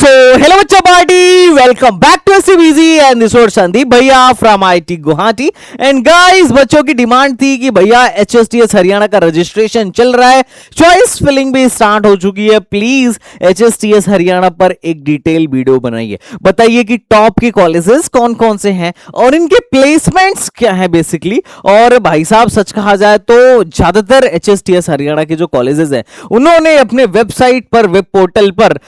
So, hello बच्चा party, welcome back to SCBG and this is Sandeep भैया from IT Guwahati. And guys, बच्चों की demand थी कि भैया एचएसटीएस हरियाणा का रजिस्ट्रेशन चल रहा है, चॉइस फिलिंग भी स्टार्ट हो चुकी है। प्लीज एचएसटीएस हरियाणा पर एक डिटेल वीडियो बनाइए, बताइए कि टॉप के कॉलेजेस कौन कौन से हैं और इनके प्लेसमेंट्स क्या है बेसिकली। और भाई साहब, सच कहा जाए तो ज्यादातर एचएसटीएस हरियाणा के जो कॉलेजेस हैं उन्होंने अपने वेबसाइट पर, वेब पोर्टल पर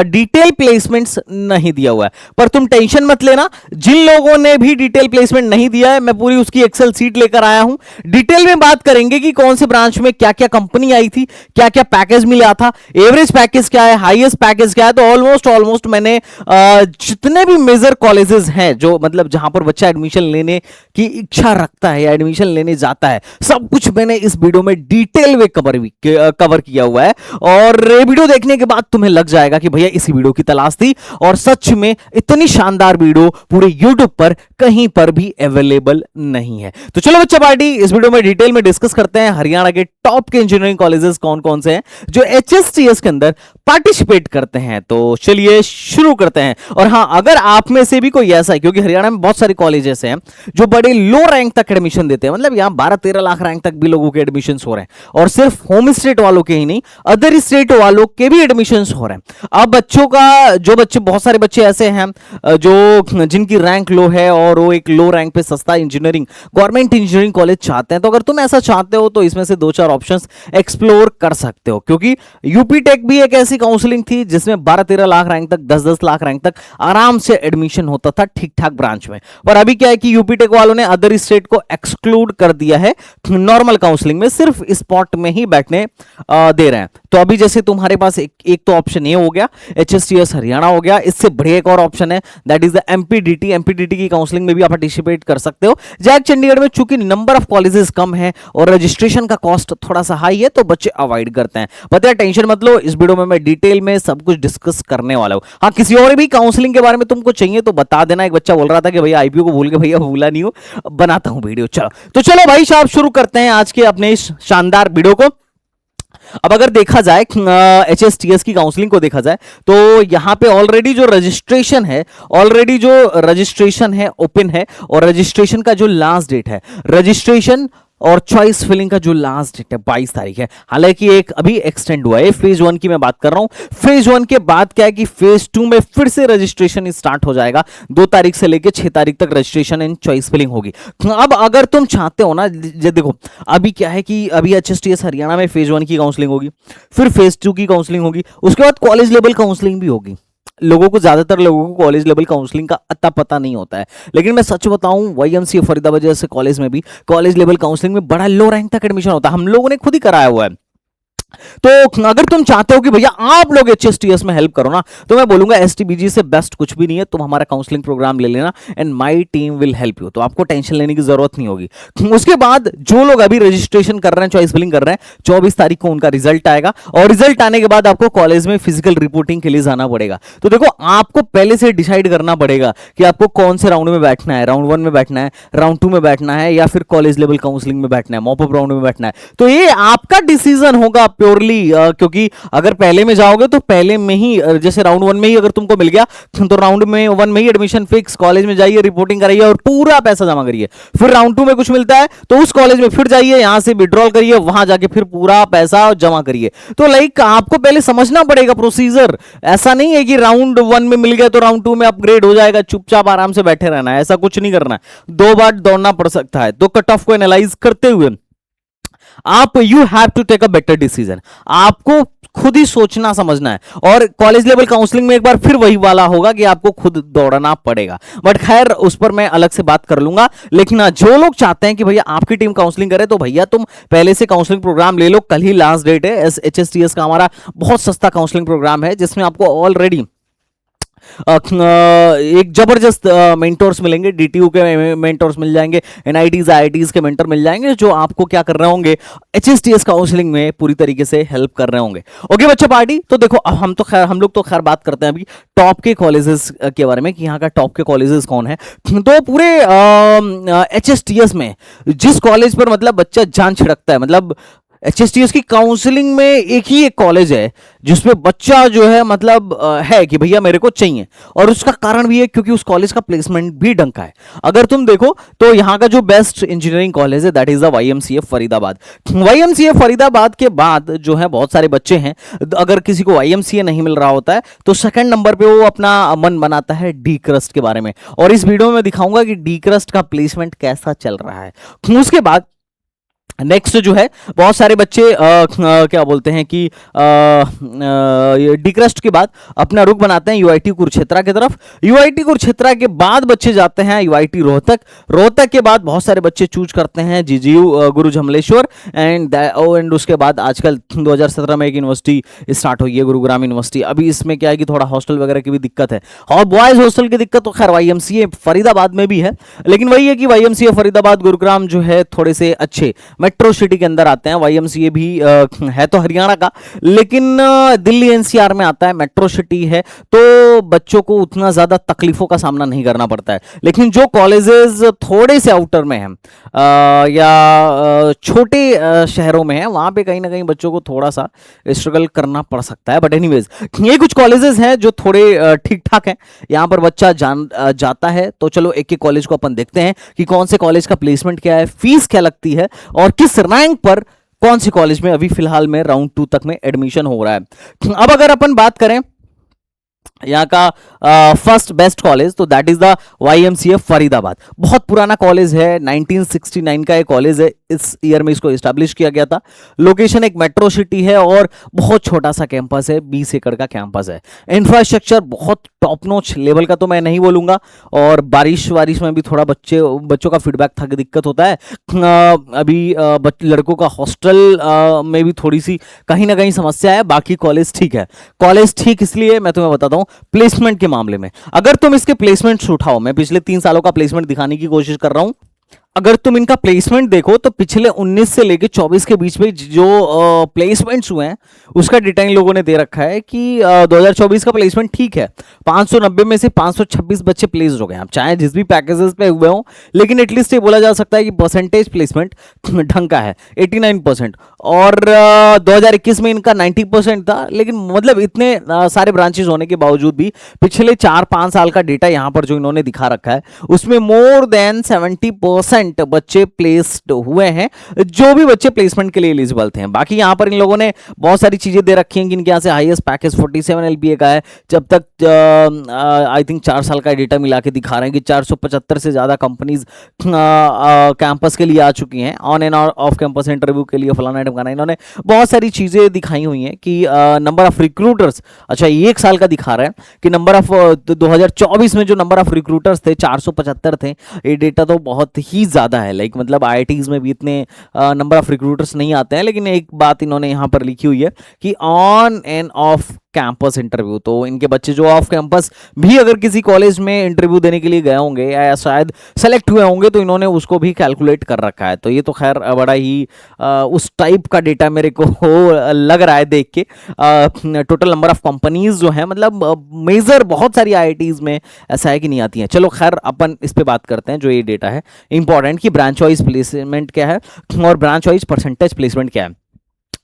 डिटेल प्लेसमेंट्स नहीं दिया हुआ है। पर तुम टेंशन मत लेना, जिन लोगों ने भी डिटेल प्लेसमेंट नहीं दिया है मैं पूरी उसकी एक्सेल सीट लेकर आया हूं। डिटेल में बात करेंगे कि कौन से ब्रांच में क्या क्या कंपनी आई थी, क्या क्या पैकेज मिला था, एवरेज पैकेज क्या है, हाईएस्ट पैकेज क्या है। तो ऑलमोस्ट मैंने जितने भी मेजर कॉलेजेस हैं जो मतलब जहां पर बच्चा एडमिशन लेने की इच्छा रखता है या एडमिशन लेने जाता है, सब कुछ मैंने इस वीडियो में डिटेल में कवर किया हुआ है। और ये वीडियो देखने के बाद तुम्हें लग जाएगा कि भैया इसी वीडियो की तलाश थी, और सच में इतनी शानदार वीडियो पूरे YouTube पर कहीं पर भी अवेलेबल नहीं है। तो चलो बच्चा पार्टी, इस वीडियो में डिटेल में डिस्कस करते हैं हरियाणा के टॉप के इंजीनियरिंग कॉलेजेस कौन कौन से हैं जो एचएसटीएस के अंदर पार्टिसिपेट करते हैं। तो चलिए शुरू करते हैं। और हां, अगर आप में से भी कोई ऐसा है, क्योंकि हरियाणा में बहुत सारे कॉलेजेस हैं जो बड़े लो रैंक तक एडमिशन देते हैं, मतलब यहां 12-13 लाख रैंक तक भी लोगों के एडमिशन हो रहे हैं, और सिर्फ होम स्टेट वालों के ही नहीं, अदर स्टेट वालों के भी एडमिशन हो रहे हैं। अब बच्चों का बहुत सारे बच्चे ऐसे हैं जो जिनकी रैंक लो है और वो एक लो रैंक पे सस्ता इंजीनियरिंग, गवर्नमेंट इंजीनियरिंग कॉलेज चाहते हैं। तो अगर तुम ऐसा चाहते हो तो इसमें से 2-4 ऑप्शंस एक्सप्लोर कर सकते हो, क्योंकि यूपी टेक भी एक ऐसी काउंसलिंग थी जिसमें 12-13 लाख रैंक तक, 10-10 लाख रैंक तक आराम से एडमिशन होता था ठीक ठाक ब्रांच में। पर अभी क्या है कि यूपी टेक वालों ने अदर स्टेट को एक्सक्लूड कर दिया है, नॉर्मल काउंसलिंग में सिर्फ स्पॉट में ही बैठने दे रहे हैं। तो अभी जैसे तुम्हारे पास एक तो ऑप्शन ये हो गया, एचएसटीएस हरियाणा हो गया, इससे बढ़िया एक और ऑप्शन है, दैट इज द एमपीडीटी। एमपीडीटी की काउंसलिंग में भी आप पार्टिसिपेट कर सकते हो। जैक चंडीगढ़ में चूंकि नंबर ऑफ कॉलेजेस कम है और रजिस्ट्रेशन का कॉस्ट थोड़ा सा हाई है, तो बच्चे अवॉइड करते हैं। बताया, टेंशन मत लो, इस वीडियो में मैं डिटेल में सब कुछ डिस्कस करने वाला हूं। हाँ, किसी और भी काउंसलिंग के बारे में तुमको चाहिए तो बता देना। एक बच्चा बोल रहा था कि भैया आईपीओ को भूल के, भैया भूला नहीं हूं, बनाता हूं वीडियो। चलो तो चलो भाई साहब, शुरू करते हैं आज के अपने इस शानदार वीडियो को। अब अगर देखा जाए एचएसटीएस की काउंसलिंग को देखा जाए तो यहां पे ऑलरेडी जो रजिस्ट्रेशन है ओपन है, और रजिस्ट्रेशन का जो लास्ट डेट है, रजिस्ट्रेशन और चॉइस फिलिंग का जो लास्ट डेट है 22 तारीख है। हालांकि एक अभी एक्सटेंड हुआ है, फेज 1 की मैं बात कर रहा हूं। फेज 1 के बाद क्या है कि फेज 2 में फिर से रजिस्ट्रेशन स्टार्ट हो जाएगा। 2 तारीख से लेकर 6 तारीख तक रजिस्ट्रेशन एंड चॉइस फिलिंग होगी। अब अगर तुम चाहते हो ना, देखो अभी क्या है कि अभी एचएसटीएस हरियाणा में फेज 1 की काउंसलिंग होगी, फिर फेज 2 की काउंसलिंग होगी, उसके बाद कॉलेज लेवल काउंसलिंग भी होगी। ज्यादातर लोगों को कॉलेज लेवल काउंसलिंग का अता पता नहीं होता है, लेकिन मैं सच बताऊं, वाईएमसीए फरीदाबाद जैसे कॉलेज में भी कॉलेज लेवल काउंसलिंग में बड़ा लो रैंक तक एडमिशन होता है। हम लोगों ने खुद ही कराया हुआ है। तो अगर तुम चाहते हो कि भैया आप लोग एचएसटीएस में हेल्प करो ना, तो मैं बोलूंगा एसटीबीजी से बेस्ट कुछ भी नहीं है। तुम हमारा काउंसलिंग प्रोग्राम ले लेना and my team will help you. तो आपको टेंशन लेने की जरूरत नहीं होगी। उसके बाद जो लोग अभी रजिस्ट्रेशन कर रहे हैं, चॉइस फिलिंग कर रहे हैं, 24 तारीख को उनका रिजल्ट आएगा, और रिजल्ट आने के बाद आपको कॉलेज में फिजिकल रिपोर्टिंग के लिए जाना पड़ेगा। तो देखो, आपको पहले से डिसाइड करना पड़ेगा कि आपको कौन से राउंड में बैठना है, राउंड 1 में बैठना है, राउंड 2 में बैठना है, या फिर कॉलेज लेवल काउंसलिंग में बैठना है, मॉपअप राउंड में बैठना है। तो ये आपका डिसीजन होगा प्योरली, क्योंकि अगर पहले में जाओगे तो पहले में ही, जैसे राउंड 1 में ही अगर तुमको मिल गया तो राउंड में 1 में ही एडमिशन फिक्स, कॉलेज में जाइए, रिपोर्टिंग कराइए और पूरा पैसा जमा करिए। फिर राउंड 2 में कुछ मिलता है तो उस कॉलेज में फिर जाइए, यहां से विड्रॉल करिए, वहां जाके फिर पूरा पैसा जमा करिए। तो लाइक आपको पहले समझना पड़ेगा प्रोसीजर। ऐसा नहीं है कि राउंड 1 में मिल गया तो राउंड 2 में अपग्रेड हो जाएगा, चुपचाप आराम से बैठे रहना है, ऐसा कुछ नहीं करना है। 2 बार दौड़ना पड़ सकता है। तो कट ऑफ को एनालाइज करते हुए आप you have to take a better decision. आपको खुद ही सोचना समझना है, और कॉलेज लेवल काउंसलिंग में एक बार फिर वही वाला होगा कि आपको खुद दौड़ना पड़ेगा। बट खैर, उस पर मैं अलग से बात कर लूंगा। लेकिन जो लोग चाहते हैं कि भैया आपकी टीम काउंसलिंग करे, तो भैया तुम पहले से काउंसलिंग प्रोग्राम ले लो। कल ही लास्ट डेट है। एचएसटीएस का हमारा बहुत सस्ता काउंसलिंग प्रोग्राम है, जिसमें आपको ऑलरेडी एक जबरदस्त मेंटोर्स मिलेंगे। डीटीयू के मेंटोर्स मिल जाएंगे, एनआईटीज आईआईटीज के मेंटर मिल जाएंगे, जो आपको क्या कर रहे होंगे, एचएसटीएस काउंसलिंग में पूरी तरीके से हेल्प कर रहे होंगे। ओके बच्चा पार्टी, तो देखो अब हम लोग तो खैर बात करते हैं अभी टॉप के कॉलेजेस के बारे में कि यहाँ का टॉप के कॉलेजेस कौन है। तो पूरे एचएसटीएस में जिस कॉलेज पर मतलब बच्चा जान छिड़कता है, मतलब एचएसटीएस की काउंसलिंग में एक कॉलेज है जिसमें बच्चा जो है मतलब है कि भैया मेरे को चाहिए, और उसका कारण भी है क्योंकि उस कॉलेज का प्लेसमेंट भी ढंग का है। अगर तुम देखो तो यहाँ का जो बेस्ट इंजीनियरिंग कॉलेज है that is the YMCA Faridabad. YMCA Faridabad के बाद जो है बहुत सारे बच्चे हैं, अगर किसी को वाईएमसीए नहीं मिल रहा होता है तो सेकंड नंबर पे वो अपना मन बनाता है डी क्रस्ट के बारे में, और इस वीडियो में दिखाऊंगा कि डी क्रस्ट का प्लेसमेंट कैसा चल रहा है। उसके बाद नेक्स्ट जो है बहुत सारे बच्चे क्या बोलते हैं कि डिक्रस्ट के बाद अपना रुख बनाते हैं यूआईटी कुरुक्षेत्रा की तरफ। यूआईटी कुरुक्षेत्रा के बाद बच्चे जाते हैं यूआईटी रोहतक। रोहतक के बाद बहुत सारे बच्चे चूज करते हैं जीजीयू गुरु जमलेश्वर एंड उसके बाद आजकल 2017 में एक यूनिवर्सिटी स्टार्ट हुई है गुरुग्राम यूनिवर्सिटी। अभी इसमें क्या है कि थोड़ा हॉस्टल वगैरह की भी दिक्कत है, और बॉयज हॉस्टल की दिक्कत तो खैर वाईएमसीए फरीदाबाद में भी है, लेकिन वही है कि वाईएमसीए फरीदाबाद गुरुग्राम जो है थोड़े से अच्छे मेट्रो सिटी के अंदर आते हैं। वाईएमसीए भी है तो हरियाणा का, लेकिन दिल्ली एनसीआर में आता है, मेट्रो सिटी है, तो बच्चों को उतना ज्यादा तकलीफों का सामना नहीं करना पड़ता है। लेकिन जो कॉलेजेस थोड़े से आउटर में हैं या छोटे शहरों में हैं, वहां पे कहीं ना कहीं बच्चों को थोड़ा सा स्ट्रगल करना पड़ सकता है। बट एनीवेज ये कुछ कॉलेजेस हैं जो थोड़े ठीक ठाक हैं, यहां पर बच्चा जाता है। तो चलो एक एक कॉलेज को अपन देखते हैं कि कौन से कॉलेज का प्लेसमेंट क्या है, फीस क्या लगती है, और किस रैंक पर कौन सी कॉलेज में अभी फिलहाल में राउंड 2 तक में एडमिशन हो रहा है। अब अगर अपन बात करें यहाँ का फर्स्ट बेस्ट कॉलेज तो that is the YMCA Faridabad. बहुत पुराना कॉलेज है, 1969 का ये कॉलेज है, इस ईयर में इसको एस्टैब्लिश किया गया था। लोकेशन एक मेट्रो सिटी है और बहुत छोटा सा कैंपस है, 20 एकड़ का कैंपस है। इंफ्रास्ट्रक्चर बहुत टॉप नॉच लेवल का तो मैं नहीं बोलूंगा, और बारिश में भी थोड़ा बच्चों का फीडबैक था कि दिक्कत होता है। अभी लड़कों का हॉस्टल में भी थोड़ी सी कहीं ना कहीं समस्या है, बाकी कॉलेज ठीक है। कॉलेज ठीक इसलिए मैं तुम्हें बताता हूं प्लेसमेंट के मामले में, अगर तुम इसके प्लेसमेंट उठाओ, मैं पिछले 3 सालों का प्लेसमेंट दिखाने की कोशिश कर रहा हूं। अगर तुम इनका प्लेसमेंट देखो तो पिछले 19 से लेके 24 के बीच में जो प्लेसमेंट्स हुए हैं उसका डेटा इन लोगों ने दे रखा है कि 2024 का प्लेसमेंट ठीक है, 590 में से 526 बच्चे प्लेस्ड हो गए। आप चाहे जिस भी पैकेजेस पे हुए हो, लेकिन एटलीस्ट ये बोला जा सकता है कि परसेंटेज प्लेसमेंट ढंग का है, 89%। और 2021 में इनका 90% था, लेकिन मतलब इतने सारे ब्रांचेस होने के बावजूद भी पिछले 4-5 साल का डेटा यहां पर जो इन्होंने दिखा रखा है उसमें मोर देन 70% बच्चे प्लेस्ड हुए हैं, जो भी बच्चे प्लेसमेंट के लिए एलिजिबल थे। बाकी यहां पर इन लोगों ने बहुत सारी चीजें दे रखी हैं कि इनके यहां से हाईएस्ट पैकेज 47 एलपीए का है। जब तक आई थिंक 4 साल का डेटा मिला के दिखा रहे हैं कि 475 से ज्यादा कंपनीज कैंपस के लिए आ चुकी हैं, on end off campus interview के लिए फलाना ढमकाना। इन्होंने बहुत सारी चीजें दिखाई हुई हैं कि नंबर ऑफ रिक्रूटर्स, अच्छा ये 1 साल का दिखा रहा है कि नंबर ऑफ 2024 में जो नंबर ऑफ रिक्रूटर्स थे 475 थे। ये डेटा तो बहुत ही ज्यादा है, लाइक मतलब आईआईटीज में भी इतने नंबर ऑफ रिक्रूटर्स नहीं आते हैं। लेकिन एक बात इन्होंने यहां पर लिखी हुई है कि on end off campus interview, तो इनके बच्चे जो ऑफ कैंपस भी अगर किसी कॉलेज में इंटरव्यू देने के लिए गए होंगे या शायद सेलेक्ट हुए होंगे तो इन्होंने उसको भी कैलकुलेट कर रखा है। तो ये तो खैर बड़ा ही उस टाइप का डेटा मेरे को लग रहा है देख के। टोटल नंबर ऑफ कंपनीज जो है मतलब मेजर बहुत सारी आईआईटीज में ऐसा है कि नहीं आती हैं। चलो खैर अपन इस पे बात करते हैं जो ये डेटा है इंपॉर्टेंट कि ब्रांच वाइज प्लेसमेंट क्या है और ब्रांच वाइज परसेंटेज प्लेसमेंट क्या है।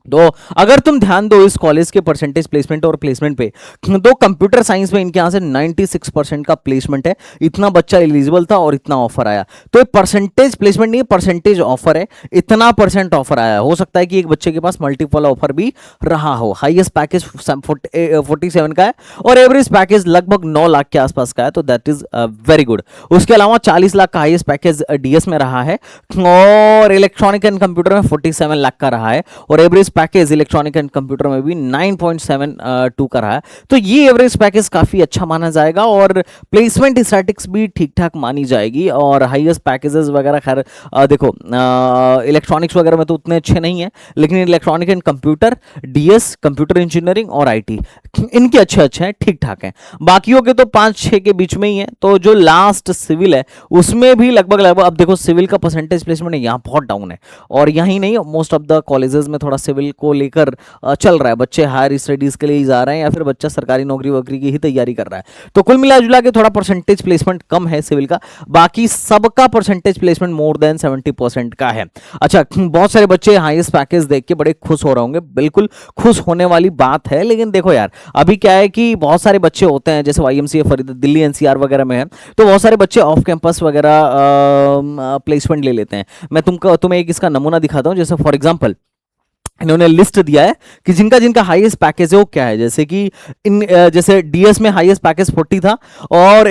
तो अगर तुम ध्यान दो इस कॉलेज के परसेंटेज प्लेसमेंट और प्लेसमेंट पे, तो कंप्यूटर साइंस में इनके यहां से 96% का प्लेसमेंट है। इतना बच्चा एलिजिबल था और इतना ऑफर आया, तो ये परसेंटेज प्लेसमेंट नहीं है, परसेंटेज ऑफर है। इतना परसेंट ऑफर आया, हो सकता है कि एक बच्चे के पास मल्टीपल ऑफर भी रहा हो। हाईएस्ट पैकेज 47 का है और एवरेज पैकेज लगभग 9 लाख के आसपास का है, तो दैट इज वेरी गुड। उसके अलावा 40 लाख का हाईएस्ट पैकेज डीएस में रहा है और इलेक्ट्रॉनिक एंड कंप्यूटर में 47 लाख का रहा है, और average package electronic and computer में भी 9.72 का रहा है। तो ये एवरेज पैकेज काफी अच्छा माना जाएगा और प्लेसमेंट स्टैटिस्टिक्स भी ठीक ठाक मानी जाएगी। और हाईएस्ट पैकेजेस वगैरह खैर देखो इलेक्ट्रॉनिक्स वगैरह में तो उतने अच्छे नहीं है, लेकिन electronic and computer, DS, computer engineering और आईटी इनके अच्छे हैं, ठीक ठाक हैं। बाकियों के तो 5-6 के बीच में ही है। तो जो लास्ट सिविल है उसमें भी लगभग अब देखो सिविल का परसेंटेज प्लेसमेंट यहाँ बहुत डाउन है, और यहीं नहीं मोस्ट ऑफ द कॉलेजेस में थोड़ा सिविल लेवल को लेकर चल रहा है, बच्चे हायर स्टडीज के लिए ही जा रहे हैं या फिर बच्चा सरकारी नौकरी वोकरी की ही तैयारी कर रहा है। तो कुल मिला जुला के थोड़ा परसेंटेज प्लेसमेंट कम है सिविल का, बाकी सबका परसेंटेज प्लेसमेंट मोर देन 70% का है। अच्छा, बहुत सारे बच्चे हाईएस्ट पैकेज देख के बड़े खुश हो रहे होंगे, बिल्कुल खुश होने वाली बात है। लेकिन देखो यार, अभी क्या है कि बहुत सारे बच्चे होते हैं, जैसे YMCA फरीद दिल्ली NCR वगैरह में है, तो बहुत सारे बच्चे ऑफ कैंपस वगैरह प्लेसमेंट ले लेते हैं। मैं तुम्हें एक इसका नमूना दिखाता हूं। जैसे फॉर एग्जांपल इन्होंने लिस्ट दिया है कि जिनका जिनका हाईएस्ट पैकेज है वो क्या है। जैसे कि जैसे DS में हाईएस्ट पैकेज 40 था, और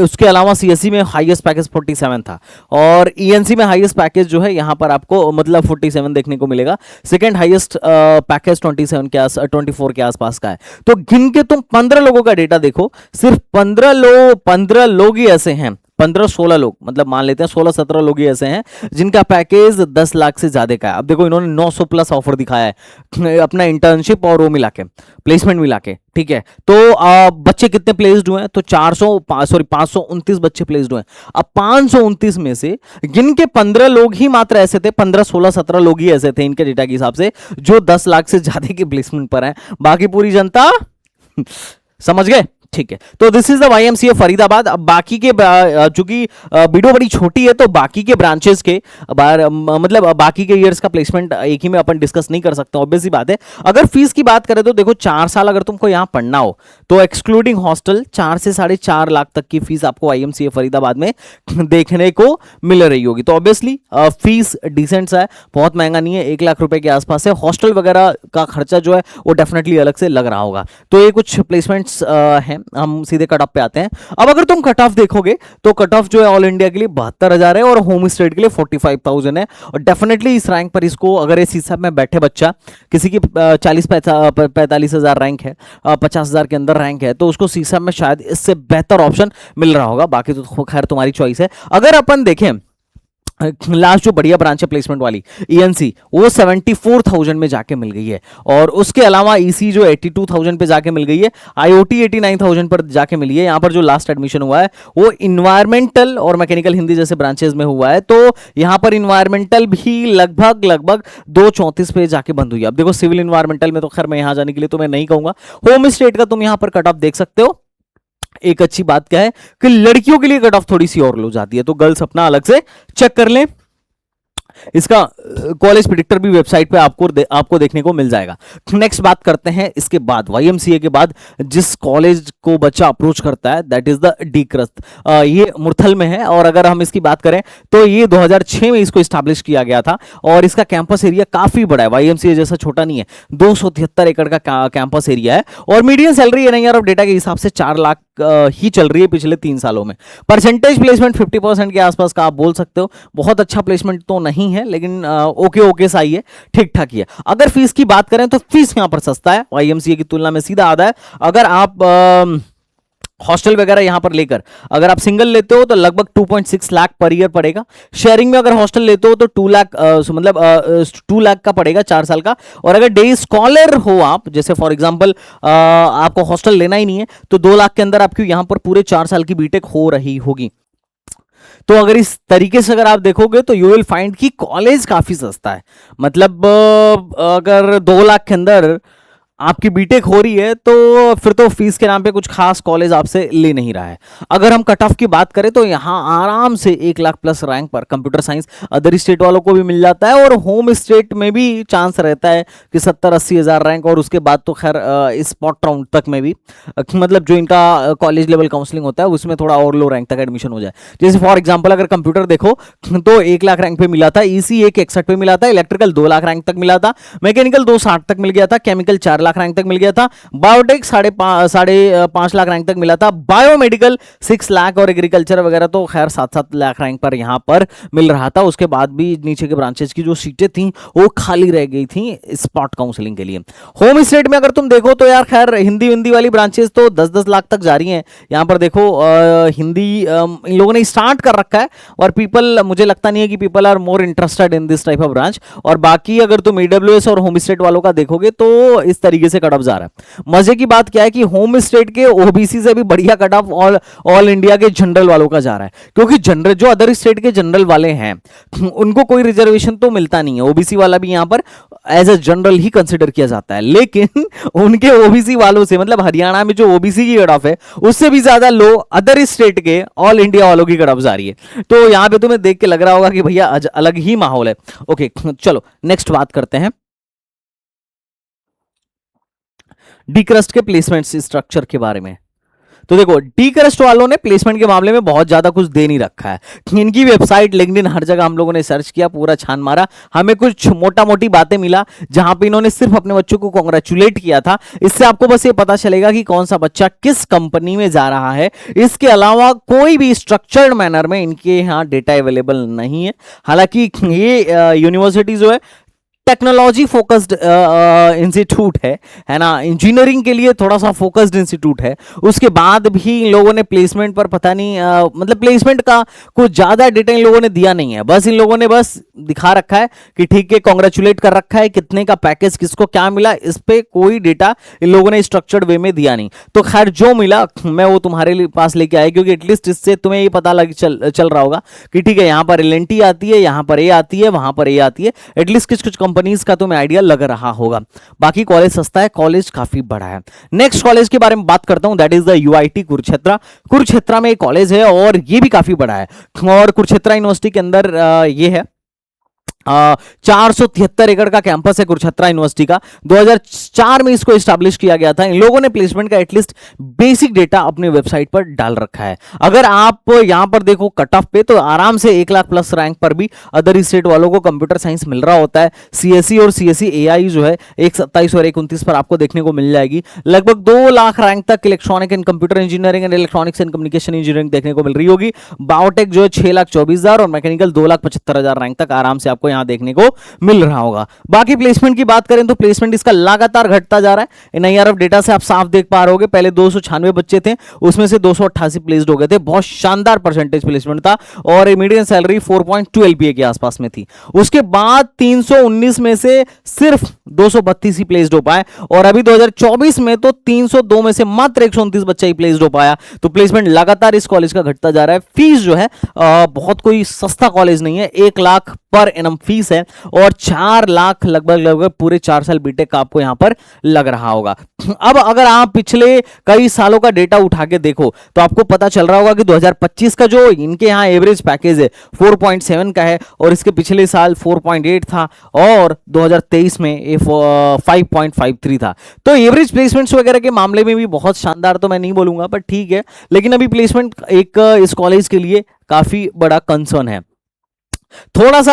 उसके अलावा CSE में हाईएस्ट पैकेज 47 था, और ENC में हाईएस्ट पैकेज जो है यहाँ पर आपको मतलब 47 देखने को मिलेगा। सेकंड हाईएस्ट पैकेज 24 के आसपास का है। तो गिन के तुम 15 लोगों का डेटा देखो, सिर्फ 15 लोग ही ऐसे हैं, 15-16 लोग, मतलब मान लेते हैं 16-17 लोग ही ऐसे हैं जिनका पैकेज 10 लाख से ज्यादा का है। अब देखो इन्होंने 900 प्लस ऑफर दिखाया है अपना इंटर्नशिप और वो मिला के, प्लेसमेंट मिला के, ठीक है। तो बच्चे कितने प्लेस्ड हुए हैं, तो 529 बच्चे प्लेस्ड हुए हैं। अब 529 में से गिन के 15 लोग ही मात्र ऐसे थे, 15-16-17 लोग ही ऐसे थे इनके डेटा के हिसाब से जो 10 लाख से ज्यादा के प्लेसमेंट पर हैं। बाकी पूरी जनता समझ गए, ठीक है। तो this is the YMCA Faridabad. अब बाकी के, चूंकि वीडियो बड़ी छोटी है तो बाकी के ब्रांचेस के मतलब बाकी के ईयर्स का प्लेसमेंट एक ही में अपन डिस्कस नहीं कर सकते, ऑब्वियस सी बात है। अगर फीस की बात करें तो देखो 4 साल अगर तुमको यहां पढ़ना हो तो एक्सक्लूडिंग हॉस्टल 4 से 4.5 लाख तक की फीस आपको YMCA फरीदाबाद में देखने को मिल रही होगी। तो ऑब्वियसली फीस डिसेंट सा है, बहुत महंगा नहीं है, 1 लाख रुपए के आसपास है। हॉस्टल वगैरह का खर्चा जो है वो डेफिनेटली अलग से लग रहा होगा। तो ये कुछ प्लेसमेंट्स हैं। हम सीधे कट ऑफ पे आते हैं। अब अगर तुम कट ऑफ देखोगे तो कट ऑफ जो है ऑल इंडिया के लिए 72,000 है और होम स्टेट के लिए 45,000 है। और डेफिनेटली इस रैंक पर इसको, अगर इस हिसाब में बैठे बच्चा, किसी की 40-45,000 रैंक है, 50,000 के अंदर रैंक है, तो उसको सीसा में शायद इससे बेहतर ऑप्शन मिल रहा होगा। बाकी तो खैर तुम्हारी चॉइस है। अगर अपन देखें लास्ट जो बढ़िया ब्रांच है प्लेसमेंट वाली ENC, वो 74,000 में जाके मिल गई है, और उसके अलावा EC जो 82,000 पे जाके मिल गई है, IOT 89,000 पर जाके मिली है। यहाँ पर जो लास्ट एडमिशन हुआ है वो इन्वायरमेंटल और मैकेनिकल हिंदी जैसे ब्रांचेस में हुआ है, तो यहाँ पर इन्वायरमेंटल भी लगभग 234 पे जाके बंद हुई है। अब देखो सिविल इन्वायरमेंटल में तो खैर मैं यहाँ जाने के लिए तो मैं नहीं कहूंगा। होम स्टेट का तुम यहाँ पर कट ऑफ देख सकते हो। एक अच्छी बात क्या है कि लड़कियों के लिए कट ऑफ थोड़ी सी और लो जाती है, तो गर्ल्स अपना अलग से चेक कर लें। इसका कॉलेज प्रिडिक्टर भी वेबसाइट पे आपको देखने को मिल जाएगा। नेक्स्ट बात करते हैं इसके बाद YMCA के बाद जिस कॉलेज को बच्चा अप्रोच करता है, that is the D crust. ये मुरथल में है, और अगर हम इसकी बात करें तो ये 2006 में इसको स्टैब्लिश किया गया था, और इसका कैंपस एरिया काफी बड़ा है, YMCA जैसा छोटा नहीं है। 273 एकड़ का कैंपस एरिया है, और medium salary NIR of data के हिसाब से 4 लाख ही चल रही है पिछले 3 सालों में। परसेंटेज प्लेसमेंट 50% के आसपास का आप बोल सकते हो। बहुत अच्छा प्लेसमेंट तो नहीं है, लेकिन ओके सा ही है, ठीक ठाक ही है। अगर फीस की बात करें तो फीस यहां पर सस्ता है, YMCA की तुलना में सीधा आधा है। अगर आप हॉस्टल वगैरह यहां पर लेकर अगर आप सिंगल लेते हो तो लगभग 2.6 लाख पर ईयर पड़ेगा। शेयरिंग में अगर हॉस्टल लेते हो तो 2 लाख मतलब 2 लाख का पड़ेगा 4 साल का। और अगर डे स्कॉलर हो आप, जैसे फॉर एग्जांपल आपको हॉस्टल लेना ही नहीं है, तो 2 लाख के अंदर आपकी यहां पर पूरे 4 साल की बीटेक हो रही होगी। तो अगर इस तरीके से अगर आप देखोगे तो यू विल फाइंड कि कॉलेज काफी सस्ता है। मतलब अगर 2 लाख के अंदर आपकी बीटेक हो रही है तो फिर तो फीस के नाम पे कुछ खास कॉलेज आपसे ले नहीं रहा है। अगर हम कट ऑफ की बात करें तो यहाँ आराम से 1 लाख प्लस रैंक पर कंप्यूटर साइंस अदर स्टेट वालों को भी मिल जाता है, और होम स्टेट में भी चांस रहता है कि 70-80 हज़ार रैंक, और उसके बाद तो खैर स्पॉट राउंड तक में भी, मतलब जो इनका कॉलेज लेवल काउंसलिंग होता है उसमें थोड़ा और लो रैंक तक एडमिशन हो जाए। जैसे फॉर एग्जाम्पल अगर कंप्यूटर देखो तो 1 लाख रैंक पे मिला था, EC 161 पे मिला था, इलेक्ट्रिकल 2 लाख रैंक तक मिला था, मैकेनिकल 260 तक मिल गया था, केमिकल 4 लाख रैंक तक मिल गया था, बायोटेक 5.5 लाख रैंक तक मिला था, बायोमेडिकल 6 लाख, और एग्रीकल्चर वगैरह तो खैर 7-7 लाख रैंक पर यहां पर मिल रहा था। उसके बाद भी नीचे के ब्रांचेस की जो सीटें थी वो खाली रह गई थी स्पॉट काउंसलिंग के लिए। होम स्टेट में अगर तुम देखो तो यार खैर हिंदी वाली ब्रांचेस तो 10-10 लाख तक जा रही हैं। यहां पर देखो हिंदी इन लोगों ने स्टार्ट कर रखा है, और पीपल, मुझे लगता नहीं है कि people are more interested in this type of branch. और बाकी अगर तुम AWS और होम स्टेट वालों का देखोगे तो इस तरीके से कट ऑफ जा रहा है। मजे की बात क्या है कि होम स्टेट के ओबीसी से भी बढ़िया कट ऑफ ऑल इंडिया के जनरल वालों का जा रहा है, क्योंकि जनरल जो अदर स्टेट के जनरल वाले हैं उनको कोई रिजर्वेशन तो मिलता नहीं है, ओबीसी वाला भी यहां पर एज ए जनरल ही कंसिडर किया जाता है, लेकिन उनके ओबीसी वालों से मतलब हरियाणा में जो ओबीसी की कट ऑफ है उससे भी ज्यादा लो अदर स्टेट के ऑल इंडिया वालों की कट ऑफ जा रही है। तो यहां पे तुम्हें देख के लग रहा होगा कि भैया अलग ही माहौल है। ओके चलो नेक्स्ट बात करते हैं डीक्रस्ट के प्लेसमेंट स्ट्रक्चर के बारे में। तो देखो डीक्रस्ट वालों ने प्लेसमेंट के मामले में बहुत ज्यादा कुछ दे नहीं रखा है। इनकी वेबसाइट लिंक्डइन हर जगह हम लोगों ने सर्च किया, पूरा छान मारा, हमें कुछ मोटा मोटी बातें मिला जहां पे इन्होंने सिर्फ अपने बच्चों को कॉन्ग्रेचुलेट किया था। इससे आपको बस ये पता चलेगा कि कौन सा बच्चा किस कंपनी में जा रहा है। इसके अलावा कोई भी स्ट्रक्चर्ड मैनर में इनके यहाँ डेटा अवेलेबल नहीं है। हालांकि ये यूनिवर्सिटी जो है टेक्नोलॉजी फोकस्ड इंस्टीट्यूट है ना, इंजीनियरिंग के लिए थोड़ा सा फोकस्ड इंस्टीट्यूट है। उसके बाद भी इन लोगों ने प्लेसमेंट पर पता नहीं मतलब प्लेसमेंट का कुछ ज्यादा डेटा इन लोगों ने दिया नहीं है, बस इन लोगों ने बस दिखा रखा है कि ठीक है कॉन्ग्रेचुलेट कर रखा है, कितने का पैकेज किसको क्या मिला, इस पे कोई डेटा इन लोगों ने स्ट्रक्चर्ड वे में दिया नहीं। तो खैर जो मिला मैं वो तुम्हारे पास लेके आया, क्योंकि एटलीस्ट इससे तुम्हें ये पता चल रहा होगा कि ठीक है यहाँ पर एल&टी आती है, यहाँ पर ए आती है, वहां पर ए आती है, एटलीस्ट कुछ कुछ कंपनीज का तुम्हें आइडिया लग रहा होगा। बाकी कॉलेज सस्ता है, कॉलेज काफी बड़ा है। नेक्स्ट कॉलेज के बारे में बात करता हूं, that is the UIT Kurukshetra. Kurukshetra में एक कॉलेज है और ये भी काफी बड़ा है, और कुरुक्षेत्र यूनिवर्सिटी के अंदर ये है 473 एकड़ का कैंपस है कुरुक्षेत्र यूनिवर्सिटी का। 2004 में इसको एस्टैब्लिश किया गया था। इन लोगों ने प्लेसमेंट का एटलीस्ट बेसिक डेटा अपने वेबसाइट पर डाल रखा है। अगर आप यहां पर देखो कट ऑफ पे, तो आराम से 1 लाख प्लस रैंक पर भी अदर स्टेट वालों को कंप्यूटर साइंस मिल रहा होता है। सीएससी और सीएससी एआई जो है 127 और 129 पर आपको देखने को मिल जाएगी। लगभग 2 लाख रैंक तक electronic and computer engineering and electronics and communication engineering देखने को मिल रही होगी। बायोटेक जो है 6,24,000 और मैकेनिकल 2,75,000 रैंक तक आराम से आपको यहां देखने को मिल रहा होगा। बाकी प्लेसमेंट की बात करें तो प्लेसमेंट इसका लगातार घटता जा रहा है। एनआईआरएफ डेटा से आप साफ देख पा रहे होगे, पहले 296 बच्चे थे, उसमें से 288 प्लेस्ड हो गए थे। बहुत शानदार परसेंटेज प्लेसमेंट था और मीडियन सैलरी 4.2 एलपीए के आसपास में थी। उसके बाद 319 में से सिर्फ 232 ही प्लेस्ड हो पाए और अभी 2024 में तो 302 में से मात्र 129 बच्चा ही प्लेस्ड हो पाया। तो प्लेसमेंट लगातार इस कॉलेज का घटता जा रहा है। फीस जो है बहुत कोई सस्ता कॉलेज नहीं है, 1 लाख पर एनम फीस है और 4 लाख लगभग पूरे 4 साल बीटेक का आपको यहां पर लग रहा होगा। अब अगर आप पिछले कई सालों का डेटा उठा के देखो तो आपको पता चल रहा होगा कि 2025 का जो इनके यहां एवरेज पैकेज है 4.7 का है और इसके पिछले साल 4.8 था और 2023 में 5.53 था। तो एवरेज प्लेसमेंट्स वगैरह के मामले में भी बहुत शानदार तो मैं नहीं बोलूंगा, पर ठीक है, लेकिन अभी प्लेसमेंट एक इस कॉलेज के लिए काफी बड़ा कंसर्न है। थोड़ा सा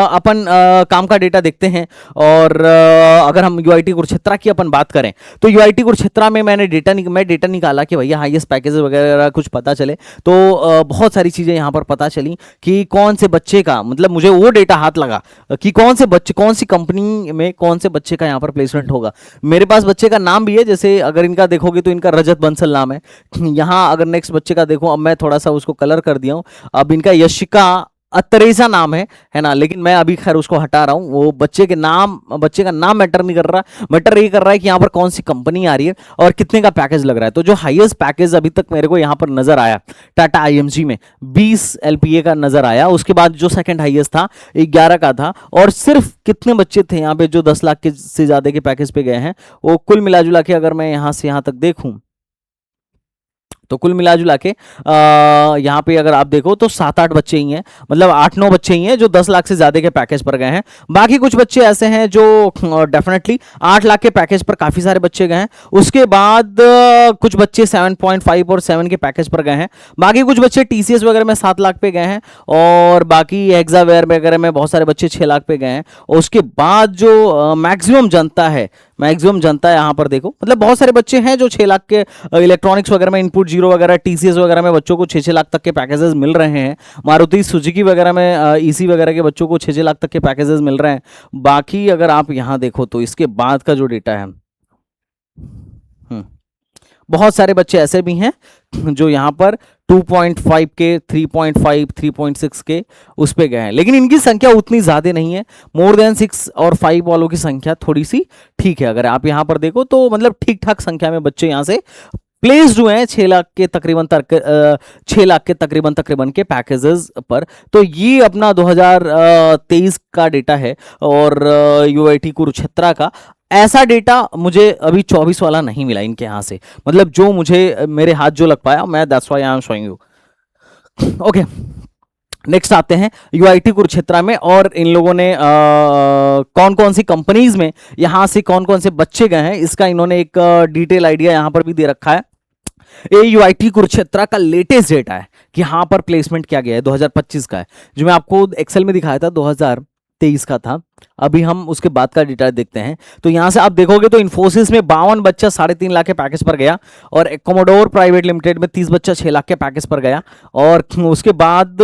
अपन काम का डेटा देखते हैं और अगर हम यूआईटी कुरुक्षेत्र की अपन बात करें तो यूआईटी कुरुक्षेत्र में मैं डेटा निकाला कि भैया हाईएस्ट पैकेज वगैरह कुछ पता चले, तो बहुत सारी चीज़ें यहाँ पर पता चली कि कौन से बच्चे का, मतलब मुझे वो डेटा हाथ लगा कि कौन से बच्चे कौन सी कंपनी में कौन से बच्चे का यहाँ पर प्लेसमेंट होगा। मेरे पास बच्चे का नाम भी है, जैसे अगर इनका देखोगे तो इनका रजत बंसल नाम है। यहाँ अगर नेक्स्ट बच्चे का देखो, अब मैं थोड़ा सा उसको कलर कर दिया हूँ, अब इनका यशिका अतरेजा नाम है ना, लेकिन मैं अभी खैर उसको हटा रहा हूं। वो बच्चे का नाम मैटर नहीं कर रहा, मैटर ये कर रहा है कि यहां पर कौन सी कंपनी आ रही है और कितने का पैकेज लग रहा है। तो जो हाईएस्ट पैकेज अभी तक मेरे को यहां पर नजर आया टाटा आईएमजी में 20 एलपीए का नजर आया। उसके बाद जो सेकंड हाईएस्ट था 11 का था और सिर्फ कितने बच्चे थे यहां पे जो 10 लाख के से ज्यादा के पैकेज पे गए हैं, वो कुल मिला जुला के अगर मैं यहां से यहां तक देखूं तो कुल मिला जुला के यहाँ पे अगर आप देखो तो 7-8 बच्चे ही हैं, मतलब 8-9 बच्चे ही हैं जो 10 लाख से ज्यादा के पैकेज पर गए हैं। बाकी कुछ बच्चे ऐसे हैं जो डेफिनेटली 8 लाख के पैकेज पर काफी सारे बच्चे गए हैं। उसके बाद कुछ बच्चे 7.5 और 7 के पैकेज पर गए हैं। बाकी कुछ बच्चे टीसीएस वगैरह में 7 लाख पे गए हैं और बाकी हेक्सावेयर वगैरह में बहुत सारे बच्चे 6 लाख पे गए हैं। और उसके बाद जो मैक्सिमम जनता यहाँ पर देखो, मतलब बहुत सारे बच्चे हैं जो 6 लाख के इलेक्ट्रॉनिक्स वगैरह में, इनपुट जीरो वगैरह, टीसीएस वगैरह में बच्चों को 6-6 लाख तक के पैकेजेस मिल रहे हैं। मारुति सुजुकी वगैरह में ईसी वगैरह के बच्चों को 6-6 लाख तक के पैकेजेस मिल रहे हैं। बाकी अगर आप यहाँ देखो तो इसके बाद का जो डेटा है बहुत सारे बच्चे ऐसे भी हैं जो यहाँ पर 2.5 के, 3.5, 3.6 के उस पे गए हैं, लेकिन इनकी संख्या उतनी ज्यादा नहीं है। मोर देन 6 और 5 वालों की संख्या थोड़ी सी ठीक है। अगर आप यहाँ पर देखो तो मतलब ठीक ठाक संख्या में बच्चे यहाँ से प्लेस्ड हुए हैं 6 लाख के तकरीबन 6 लाख के तकरीबन के पैकेजेस पर। तो ये अपना 2023 का डेटा है और यूआईटी कुरुक्षेत्र का ऐसा डेटा मुझे अभी 24 वाला नहीं मिला इनके यहाँ से, मतलब जो मुझे मेरे हाथ जो लग पाया, मैं that's why I am showing you. Okay, next आते हैं यूआईटी कुरुक्षेत्र में, और इन लोगों ने कौन कौन सी कंपनीज में यहां से कौन कौन से बच्चे गए हैं इसका इन्होंने एक डिटेल आइडिया यहां पर भी दे रखा है। ये यूआईटी कुरुक्षेत्र का लेटेस्ट डेटा है कि यहां पर प्लेसमेंट क्या गया है, 2025 का है, जो मैं आपको एक्सेल में दिखाया था 2023 का था। अभी हम उसके बाद का डेटा देखते हैं। तो यहां से आप देखोगे तो इन्फोसिस में 52 बच्चा 3.5 लाख के पैकेज पर गया, और कोमोडोर प्राइवेट लिमिटेड में 30 बच्चा 6 लाख के पैकेज पर गया, और उसके बाद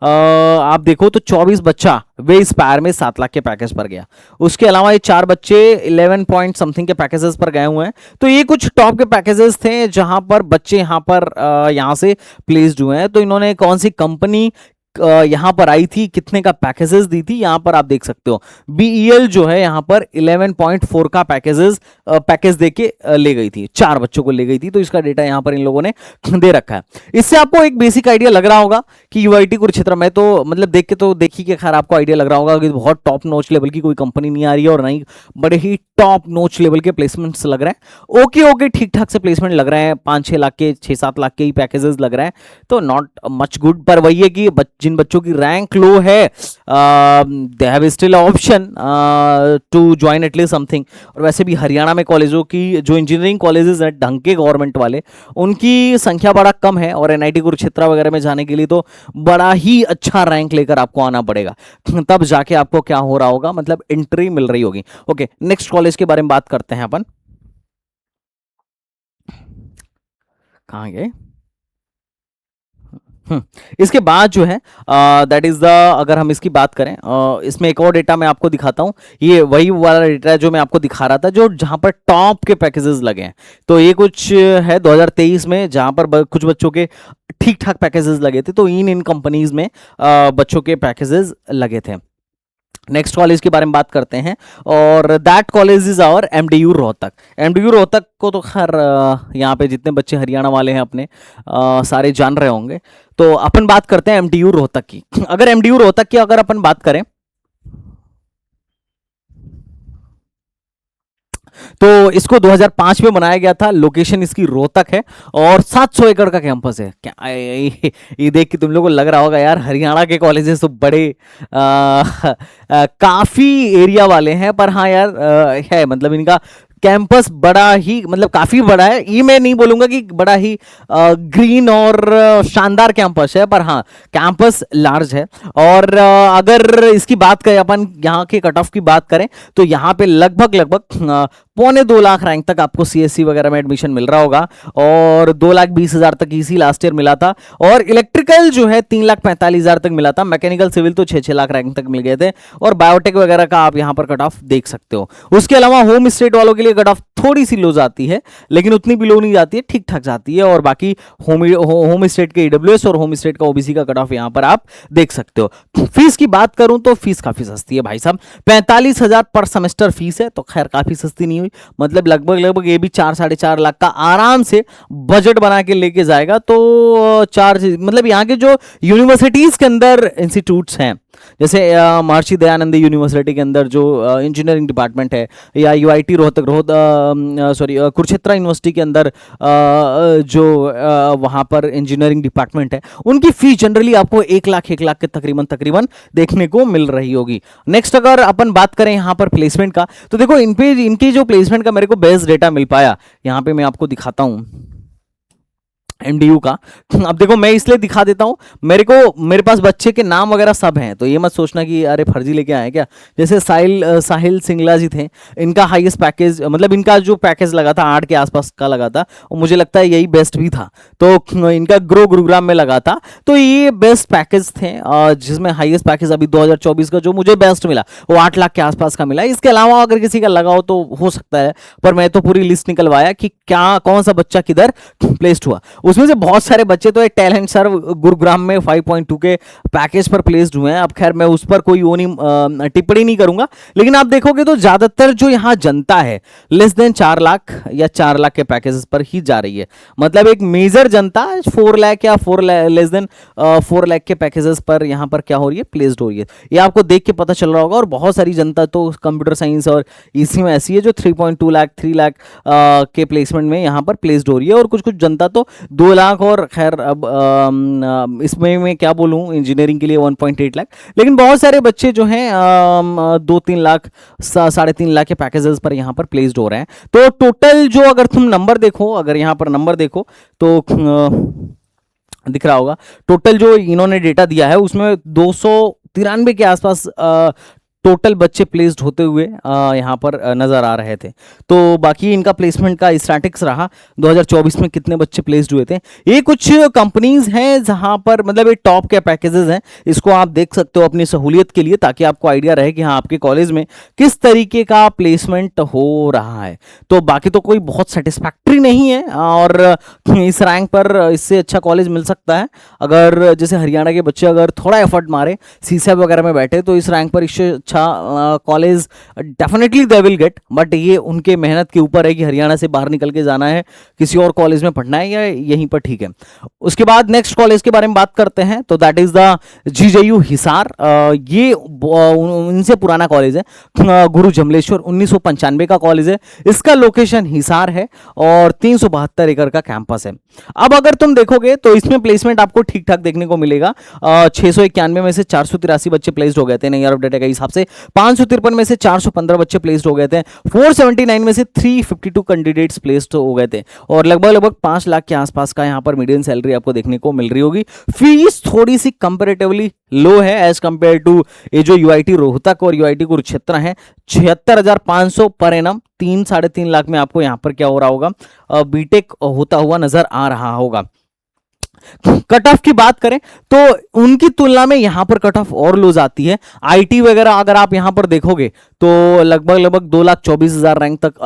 आप देखो तो 24 बच्चा वे स्पायर में 7 लाख के पैकेज पर गया। उसके अलावा ये 4 बच्चे 11 पॉइंट समथिंग के पैकेजेस पर गए हुए हैं। तो ये कुछ टॉप के पैकेजेस थे जहां पर बच्चे यहां पर यहां से प्लेस्ड हुए हैं। तो इन्होंने कौन सी कंपनी यहां पर आई थी, कितने का पैकेजेस दी थी, यहां पर आप देख सकते हो। बीईएल जो है यहां पर 11.4 का पैकेज देके ले गई थी, 4 बच्चों को ले गई थी। तो इसका डेटा यहां पर इन लोगों ने दे रखा है। इससे आपको एक बेसिक आइडिया लग रहा होगा कि यूआईटी कुरुक्षेत्र में तो मतलब देख के तो देखिए कि खैर आपको आइडिया लग रहा होगा कि बहुत टॉप नोच लेवल की कोई कंपनी नहीं आ रही है, और नहीं बड़े ही टॉप नोच लेवल के प्लेसमेंट्स लग रहे हैं। ओके ठीक ठाक से प्लेसमेंट लग रहे हैं, 5-6 लाख के, 6-7 लाख के ही पैकेजेस लग रहे हैं। तो नॉट मच गुड, पर वही है कि जिन बच्चों की रैंक लो है they have still option to join at least something. और वैसे भी हरियाणा में कॉलेजों की जो इंजीनियरिंग कॉलेजेस हैं ढंग के गवर्नमेंट वाले, उनकी संख्या बड़ा कम है, और एनआईटी कुरुक्षेत्र वगैरह में जाने के लिए तो बड़ा ही अच्छा रैंक लेकर आपको आना पड़ेगा, तब जाके आपको क्या हो रहा होगा, मतलब एंट्री मिल रही होगी। ओके, नेक्स्ट कॉलेज के बारे में बात करते हैं अपन। कहां गए? इसके बाद जो है दैट इज द, अगर हम इसकी बात करें इसमें एक और डेटा मैं आपको दिखाता हूं। ये वही वाला डेटा है जो मैं आपको दिखा रहा था, जो जहां पर टॉप के पैकेजेस लगे हैं। तो ये कुछ है 2023 में जहां पर कुछ बच्चों के ठीक ठाक पैकेजेस लगे थे। तो इन कंपनीज में बच्चों के पैकेजेस लगे थे। नेक्स्ट कॉलेज के बारे में बात करते हैं, और that college is our MDU Rohtak. MDU Rohtak को तो खैर यहाँ पे जितने बच्चे हरियाणा वाले हैं अपने सारे जान रहे होंगे। तो अपन बात करते हैं एमडीयू रोहतक की। अगर एमडीयू रोहतक की अगर अपन बात करें तो इसको 2005 में बनाया गया था। लोकेशन इसकी रोहतक है और 700 एकड़ का कैंपस है। क्या ये देख के तुम लोगों को लग रहा होगा यार हरियाणा के कॉलेजेस तो बड़े काफी एरिया वाले हैं, पर हाँ यार है, मतलब इनका कैंपस बड़ा ही, मतलब काफी बड़ा है। ये मैं नहीं बोलूंगा कि बड़ा ही ग्रीन और शानदार कैंपस है, पर हाँ कैंपस लार्ज है। और अगर इसकी बात करें अपन, यहाँ के कट ऑफ की बात करें, तो यहाँ पे लगभग 2.25 लाख रैंक तक आपको सीएससी वगैरह में एडमिशन मिल रहा होगा, और 2,20,000 तक इसी लास्ट ईयर मिला था। और इलेक्ट्रिकल जो है 3,45,000 तक मिला था। मैकेनिकल सिविल तो 6-6 लाख रैंक तक मिल गए थे, और बायोटेक वगैरह का आप यहाँ पर कट ऑफ देख सकते हो। उसके अलावा होम स्टेट वालों के लिए कट ऑफ थोड़ी सी लो जाती है, लेकिन उतनी भी लो नहीं जाती है, ठीक ठाक जाती है। और बाकी होम स्टेट के ईडब्ल्यूएस और होम स्टेट का ओबीसी का कट ऑफ यहाँ पर आप देख सकते हो। फीस की बात करूं तो फीस काफी सस्ती है भाई साहब, 45,000 पर सेमेस्टर फीस है। तो खैर काफी सस्ती नहीं हुई, मतलब लगभग ये भी 4-4.5 लाख का आराम से बजट बना के लेके जाएगा। तो चार्ज, मतलब यहाँ के जो यूनिवर्सिटीज के अंदर इंस्टीट्यूट्स हैं, जैसे महर्षि दयानंद यूनिवर्सिटी के अंदर जो इंजीनियरिंग डिपार्टमेंट है, या यूआईटी कुरुक्षेत्र यूनिवर्सिटी के अंदर जो वहाँ पर इंजीनियरिंग डिपार्टमेंट है, उनकी फीस जनरली आपको 1 लाख के तकरीबन देखने को मिल रही होगी। नेक्स्ट अगर अपन बात करें यहाँ पर प्लेसमेंट का, तो देखो इनकी जो प्लेसमेंट का मेरे को बेस्ट डेटा मिल पाया, यहाँ पे मैं आपको दिखाता हूँ। एमडीयू का। अब देखो मैं इसलिए दिखा देता हूँ, मेरे पास बच्चे के नाम वगैरह सब हैं, तो ये मत सोचना कि अरे फर्जी लेके आए क्या। जैसे साहिल सिंगला जी थे, इनका हाईएस्ट पैकेज, मतलब इनका जो पैकेज लगा था 8 के आसपास का लगा था, और मुझे लगता है यही बेस्ट भी था। तो इनका गुरुग्राम में लगा था, तो ये बेस्ट पैकेज थे, जिसमें हाईएस्ट पैकेज अभी 2024 का जो मुझे बेस्ट मिला वो 8 लाख के आसपास का मिला। इसके अलावा अगर किसी का लगा हो तो हो सकता है, पर मैं तो पूरी लिस्ट निकलवाया कि क्या कौन सा बच्चा किधर प्लेस्ड हुआ। उसमें से बहुत सारे बच्चे तो एक टैलेंट सर गुरुग्राम में 5.2 के पैकेज पर प्लेस्ड हुए हैं। अब खैर मैं उस पर कोई वो नहीं टिप्पणी नहीं करूंगा, लेकिन आप देखोगे तो ज्यादातर जो यहाँ जनता है लेस देन 4 लाख या 4 लाख के पैकेजेस पर ही जा रही है। मतलब एक मेजर जनता 4 लाख या लेस देन 4 लाख के पैकेजेस पर यहाँ पर क्या हो रही है, प्लेस्ड हो रही है। ये आपको देख के पता चल रहा होगा। और बहुत सारी जनता तो कंप्यूटर साइंस और इसी में ऐसी है जो 3.2 लाख 3 लाख के प्लेसमेंट में यहाँ पर प्लेस्ड हो रही है, और कुछ कुछ जनता तो 2 लाख, और खैर अब इसमें मैं क्या बोलूँ, इंजीनियरिंग के लिए 1.8 लाख। लेकिन बहुत सारे बच्चे जो हैं 2-3 लाख 3.5 लाख के पैकेजेस पर यहाँ पर प्लेस्ड हो रहे हैं। तो टोटल जो अगर तुम नंबर देखो, अगर यहाँ पर नंबर देखो तो दिख रहा होगा टोटल जो इन्होंने डेटा दिया है उसमें 293 के आसपास टोटल बच्चे प्लेस्ड होते हुए यहाँ पर नज़र आ रहे थे। तो बाकी इनका प्लेसमेंट का स्टैटिक्स रहा 2024 में कितने बच्चे प्लेस्ड हुए थे। ये कुछ कंपनीज हैं जहाँ पर मतलब ये टॉप के पैकेजेस हैं, इसको आप देख सकते हो अपनी सहूलियत के लिए, ताकि आपको आइडिया रहे कि हाँ आपके कॉलेज में किस तरीके का प्लेसमेंट हो रहा है। तो बाकी तो कोई बहुत सेटिस्फैक्ट्री नहीं है, और इस रैंक पर इससे अच्छा कॉलेज मिल सकता है। अगर जैसे हरियाणा के बच्चे अगर थोड़ा एफर्ट मारे, सीसेब वगैरह में बैठे, तो इस रैंक पर इससे college definitely they will get. But ये उनके मेहनत के ऊपर है कि हरियाणा से बाहर निकल के जाना है, किसी और कॉलेज में पढ़ना है, या यहीं पर ठीक है। उसके बाद नेक्स्ट कॉलेज के बारे में बात करते हैं, तो that is the GJU Hisar. ये उनसे पुराना कॉलेज है, गुरु जमलेश्वर 1995 का कॉलेज है। इसका लोकेशन हिसार है और 372 एकड़ का कैंपस है। अब अगर तुम देखोगे तो इसमें प्लेसमेंट आपको ठीक ठाक देखने को मिलेगा। 691 में से 483 बच्चे प्लेस्ड हो गए थे नई अरब डेटा के हिसाब से। 553 में से 415 बच्चे प्लेस्ड हो गए थे। 479 में से 352 कैंडिडेट्स प्लेस्ड हो गए थे, और लगभग 5 लाख के आसपास का यहाँ पर मीडियन सैलरी आपको देखने को मिल रही होगी। फीस थोड़ी सी कंपेरेटिवली लो है एज कंपेयर टू ये जो यूआईटी रोहतक और यूआईटी कुरुक्षेत्र है। 76,500 पर एनम, 3-3.5 लाख में आपको यहाँ पर क्या हो रहा होगा, बीटेक होता हुआ नजर आ रहा होगा। कट ऑफ की बात करें तो उनकी तुलना में यहां पर कट ऑफ और लो जाती है। आईटी वगैरह अगर आप यहां पर देखोगे तो लगभग 2,24,000 रैंक तक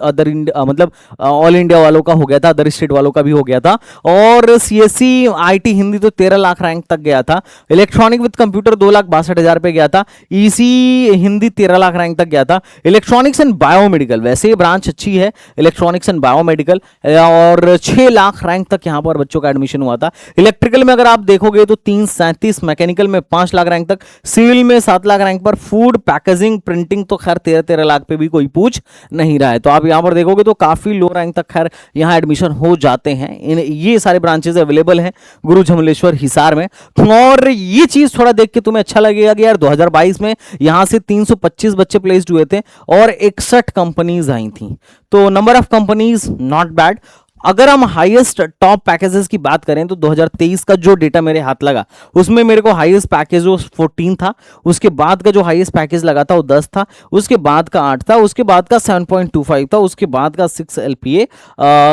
अदर मतलब ऑल इंडिया वालों का हो गया था, अदर स्टेट वालों का भी हो गया था। और सीएससी आईटी हिंदी तो 13 लाख रैंक तक गया था। इलेक्ट्रॉनिक विद कंप्यूटर 2,62,000 पे गया था। ईसी हिंदी 13 लाख रैंक तक गया था। इलेक्ट्रॉनिक्स एंड बायोमेडिकल, वैसे ये ब्रांच अच्छी है इलेक्ट्रॉनिक्स एंड बायोमेडिकल, और 6 लाख रैंक तक यहां पर बच्चों का एडमिशन हुआ था। इलेक्ट्रिकल में अगर आप देखोगे तो 337, मैकेनिकल में 5 लाख रैंक तक, सिविल में 7 लाख रैंक पर, फूड पैकेजिंग प्रिंटिंग तो खैर 13 लाख पे भी कोई पूछ नहीं रहा है। तो आप यहां पर देखोगे तो काफी लो रैंक तक खैर यहां एडमिशन हो जाते हैं। ये सारे ब्रांचेस अवेलेबल हैं गुरु जमलेश्वर हिसार में। और ये चीज थोड़ा देख के तुम्हें अच्छा लगेगा कि यार 2022 में यहां से 325 बच्चे प्लेस्ड हुए थे और 61 कंपनीज आई थी। तो number of companies not bad. अगर हम हाईएस्ट टॉप पैकेजेस की बात करें तो 2023 का जो डेटा मेरे हाथ लगा उसमें मेरे को हाईएस्ट पैकेज वो 14 था। उसके बाद का जो हाईएस्ट पैकेज लगा था वो 10 था। उसके बाद का 8 था। उसके बाद का 7.25 था। उसके बाद का 6 LPA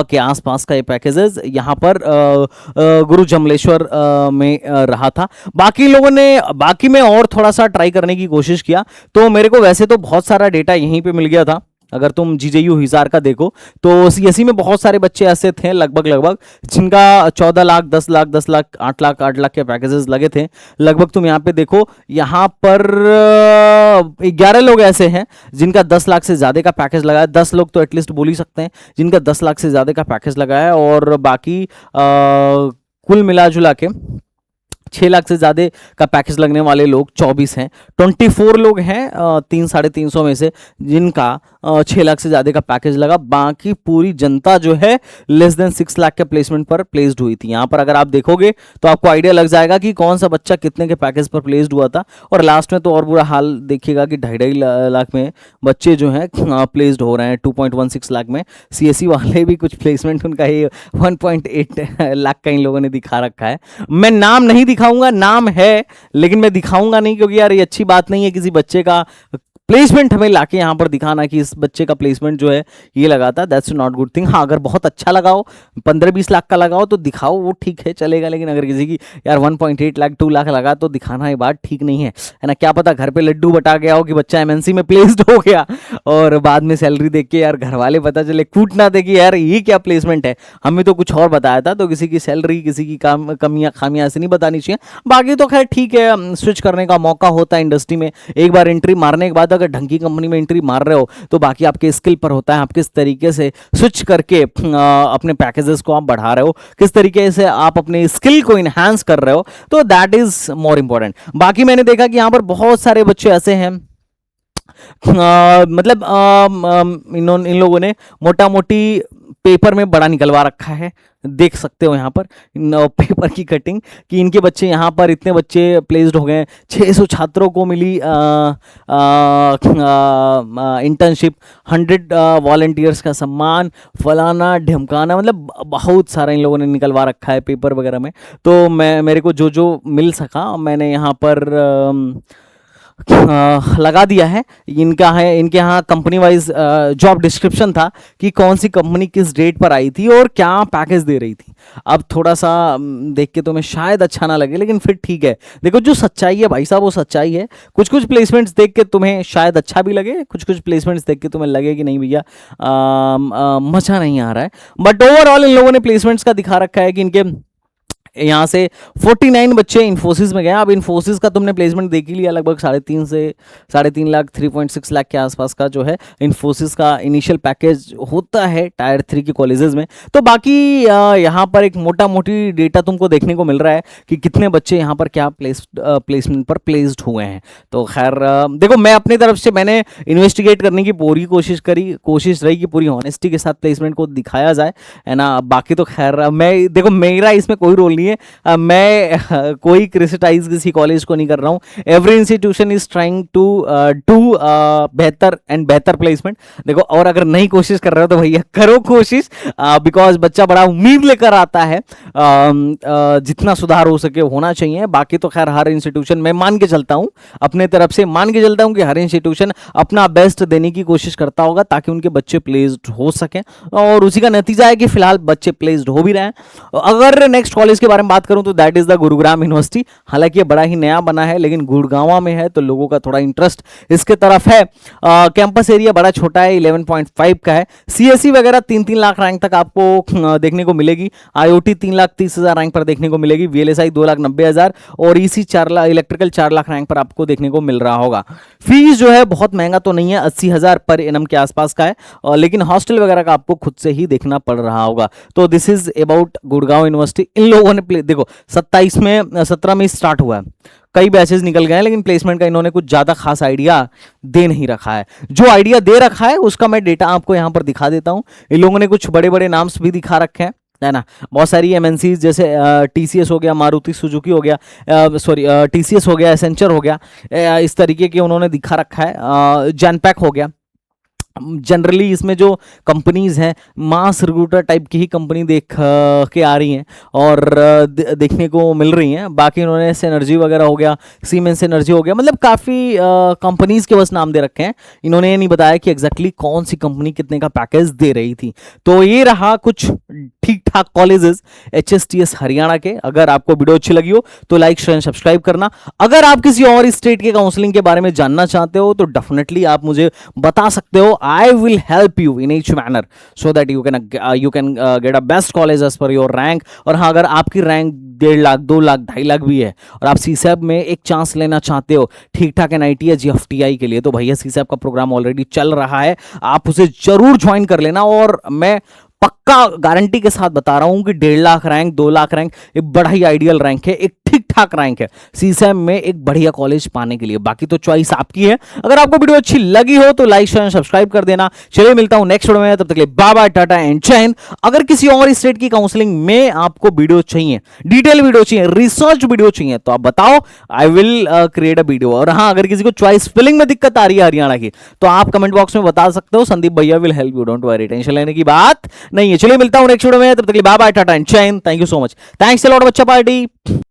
के आसपास का ये पैकेजेस यहाँ पर गुरु जमलेश्वर में रहा था। बाकी लोगों ने बाकी में और थोड़ा सा ट्राई करने की कोशिश किया तो मेरे को वैसे तो बहुत सारा डेटा यहीं पे मिल गया था। अगर तुम जीजेयू हिसार का देखो तो सीएससी में बहुत सारे बच्चे ऐसे थे लगभग जिनका 14 लाख 10 लाख 10 लाख 8 लाख के पैकेजेस लगे थे। लगभग तुम यहाँ पे देखो, यहाँ पर 11 लोग ऐसे हैं जिनका 10 लाख से ज्यादा का पैकेज लगा है। 10 लोग तो एटलीस्ट बोल ही सकते हैं जिनका 10 लाख से ज्यादा का पैकेज लगा है, और बाकी कुल मिला जुला के 6 लाख से ज़्यादा का पैकेज लगने वाले लोग 24 हैं, 24 लोग हैं 300-350 में से जिनका 6 लाख से ज़्यादा का पैकेज लगा। बाकी पूरी जनता जो है लेस देन 6 लाख के प्लेसमेंट पर प्लेस्ड हुई थी। यहाँ पर अगर आप देखोगे तो आपको आइडिया लग जाएगा कि कौन सा बच्चा कितने के पैकेज पर प्लेस्ड हुआ था। और लास्ट में तो और बुरा हाल देखिएगा कि 2.5 लाख में बच्चे जो हैं प्लेस्ड हो रहे हैं। 2.16 लाख में सीएससी वाले भी कुछ प्लेसमेंट उनका ही 1.8 लाख का इन लोगों ने दिखा रखा है। मैं नाम नहीं दिखाऊंगा, नाम है लेकिन मैं दिखाऊंगा नहीं, क्योंकि यार ये अच्छी बात नहीं है किसी बच्चे का प्लेसमेंट हमें लाके यहाँ पर दिखाना कि इस बच्चे का प्लेसमेंट जो है ये लगा था। That's not good thing. हाँ, अगर बहुत अच्छा लगाओ 15-20 लाख का लगाओ तो दिखाओ, वो ठीक है चलेगा। लेकिन अगर किसी की यार 1.8 लाख 2 लाख लगा तो दिखाना ये बात ठीक नहीं है ना। क्या पता घर पे लड्डू बटा गया हो कि बच्चा एमएनसी में प्लेस्ड हो गया और बाद में सैलरी देख के यार घर वाले पता चले कूट ना दे कि यार ये क्या प्लेसमेंट है, हमें तो कुछ और बताया था। तो किसी की सैलरी, किसी की कमियां खामियां ऐसे नहीं बतानी चाहिए। बाकी तो खैर ठीक है, स्विच करने का मौका होता है इंडस्ट्री में। एक बार एंट्री मारने के बाद अगर ढंग की कंपनी में एंट्री मार रहे हो तो बाकी आपके स्किल पर होता है, आप किस तरीके से स्विच करके अपने पैकेजेस को आप बढ़ा रहे हो, किस तरीके से आप अपने स्किल को इनहांस कर रहे हो, तो दैट इज मोर इंपॉर्टेंट। बाकी मैंने देखा कि यहां पर बहुत सारे बच्चे ऐसे हैं मतलब इन लोगों ने मोटा मोटी पेपर में बड़ा निकलवा रखा है। देख सकते हो यहाँ पर पेपर की कटिंग कि इनके बच्चे यहाँ पर इतने बच्चे प्लेस्ड हो गए। 600 छात्रों को मिली इंटर्नशिप, 100 वॉलंटियर्स का सम्मान, फलाना ढिमकाना, मतलब बहुत सारा इन लोगों ने निकलवा रखा है पेपर वगैरह में। तो मेरे को जो जो मिल सका मैंने यहाँ पर लगा दिया है। इनके यहाँ कंपनी वाइज जॉब डिस्क्रिप्शन था कि कौन सी कंपनी किस डेट पर आई थी और क्या पैकेज दे रही थी। अब थोड़ा सा देख के तुम्हें शायद अच्छा ना लगे, लेकिन फिर ठीक है। देखो जो सच्चाई है भाई साहब वो सच्चाई है। कुछ कुछ प्लेसमेंट्स देख के तुम्हें शायद अच्छा भी लगे, कुछ कुछ प्लेसमेंट्स देख के तुम्हें लगे कि नहीं भैया मजा नहीं आ रहा है। बट ओवरऑल इन लोगों ने प्लेसमेंट्स का दिखा रखा है कि इनके यहाँ से 49 बच्चे इन्फोसिस में गए। अब इन्फोसिस का तुमने प्लेसमेंट देख ही लिया, लगभग 3.5 लाख 3.6 लाख के आसपास का जो है इन्फोसिस का इनिशियल पैकेज होता है टायर 3 के कॉलेजेस में। तो बाकी यहाँ पर एक मोटा मोटी डेटा तुमको देखने को मिल रहा है कि कितने बच्चे यहाँ पर क्या प्लेसमेंट पर प्लेस्ड हुए हैं। तो खैर देखो, मैं अपनी तरफ से मैंने इन्वेस्टिगेट करने की पूरी कोशिश रही कि पूरी ऑनेस्टी के साथ प्लेसमेंट को दिखाया जाए, है ना। बाकी तो खैर देखो मेरा इसमें कोई रोल नहीं है। मैं कोई क्रिटिसाइज किसी कॉलेज को नहीं कर रहा हूं। Every institution is trying to do बेहतर प्लेसमेंट। देखो, और अगर नहीं कोशिश कर रहे हो तो भैया करो कोशिश, बिकॉज बच्चा बड़ा उम्मीद लेकर आता है। जितना सुधार हो सके होना चाहिए। बाकी तो खैर हर इंस्टीट्यूशन में मान के चलता हूं, अपने तरफ से मान के चलता हूं कि हर इंस्टीट्यूशन अपना बेस्ट देने की कोशिश करता होगा ताकि उनके बच्चे प्लेस्ड हो सकें, और उसी का नतीजा है कि फिलहाल बच्चे प्लेस्ड हो भी रहे हैं। अगर नेक्स्ट कॉलेज के बारे में बात करूं तो that is the Gurugram university. हालांकि ये बड़ा ही नया बना है लेकिन गुड़गांव में है तो लोगों का थोड़ा इंटरेस्ट इसके तरफ है। कैंपस एरिया बड़ा छोटा है, 11.5 का है। सीएससी वगैरह 3-3 लाख रैंक तक आपको देखने को मिलेगी। आईओटी 3,30,000 रैंक पर देखने को मिलेगी। वीएलएसआई 2,90,000 और EC 4 lakh, electrical 4 lakh rank पर आपको देखने को मिल रहा होगा। फीस जो है बहुत महंगा तो नहीं है, 80,000 पर एनम के आसपास का है, लेकिन हॉस्टल वगैरह का आपको खुद से ही देखना पड़ रहा होगा। तो this is about Gurgaon university. इन लोगों ने देखो 17 में स्टार्ट हुआ है, कई बैचेस निकल गए हैं, लेकिन प्लेसमेंट का इन्होंने कुछ ज्यादा खास आइडिया दे नहीं रखा है। जो आइडिया दे रखा है उसका मैं डेटा आपको यहां पर दिखा देता हूं। इन लोगों ने कुछ बड़े बड़े नाम्स भी दिखा रखे हैं, है ना। बहुत सारी एमएनसीज जैसे टीसीएस हो गया, मारुति सुजुकी हो गया, टीसीएस हो गया, एसेंचर हो गया, इस तरीके के उन्होंने दिखा रखा है। जनपैक हो गया। जनरली इसमें जो कंपनीज हैं मास रिक्रूटर टाइप की ही कंपनी देख के आ रही हैं और देखने को मिल रही हैं। बाकी उन्होंने सिनर्जी वगैरह हो गया, सीमेंस एनर्जी हो गया, मतलब काफ़ी कंपनीज के बस नाम दे रखे हैं। इन्होंने ये नहीं बताया कि एग्जैक्टली कौन सी कंपनी कितने का पैकेज दे रही थी। तो ये रहा कुछ ठीक ठाक कॉलेजेस एचएसटीएस हरियाणा के। अगर आपको वीडियो अच्छी लगी हो तो लाइक शेयर सब्सक्राइब करना। अगर आप किसी और स्टेट के काउंसलिंग के बारे में जानना चाहते हो तो डेफिनेटली आप मुझे बता सकते हो। I will help you in each manner so that you can get a best college as per your rank। और हाँ, अगर आपकी रैंक 1.5 लाख 2 लाख 2.5 लाख भी है और आप सीसैप में एक चांस लेना चाहते हो ठीक ठाक एनआईटी या जीएफटीआई के लिए, तो भैया सीसैप का प्रोग्राम ऑलरेडी चल रहा है, आप उसे जरूर ज्वाइन कर लेना। और मैं पक्का गारंटी के साथ बता रहा हूं कि 1.5 लाख रैंक 2 लाख रैंक एक बड़ा ही आइडियल रैंक है। एक ठीक ठाक रैंक है सीसैम में एक बढ़िया कॉलेज पाने के लिए। बाकी तो चॉइस आपकी है। अगर आपको वीडियो अच्छी लगी हो तो लाइक शेयर सब्सक्राइब कर देना। चलिए मिलता हूं नेक्स्ट वीडियो में, तब तक के लिए बाय बाय, टाटा एंड जय हिंद। अगर किसी और स्टेट की काउंसलिंग में आपको वीडियो चाहिए, डिटेल वीडियो चाहिए, रिसर्च वीडियो चाहिए तो आप बताओ, I will create a video. और हाँ, अगर किसी को चॉइस फिलिंग में दिक्कत आ रही है हरियाणा की तो आप कमेंट बॉक्स में बता सकते हो, संदीप भैया will help you, don't worry, tension लेने की बात नहीं है। चलिए मिलता हूं नेक्स्ट वीडियो में, तब तक के लिए बाय बाय, टाटा एंड जय Hind. Thank you so much, thanks a lot बच्चा पार्टी।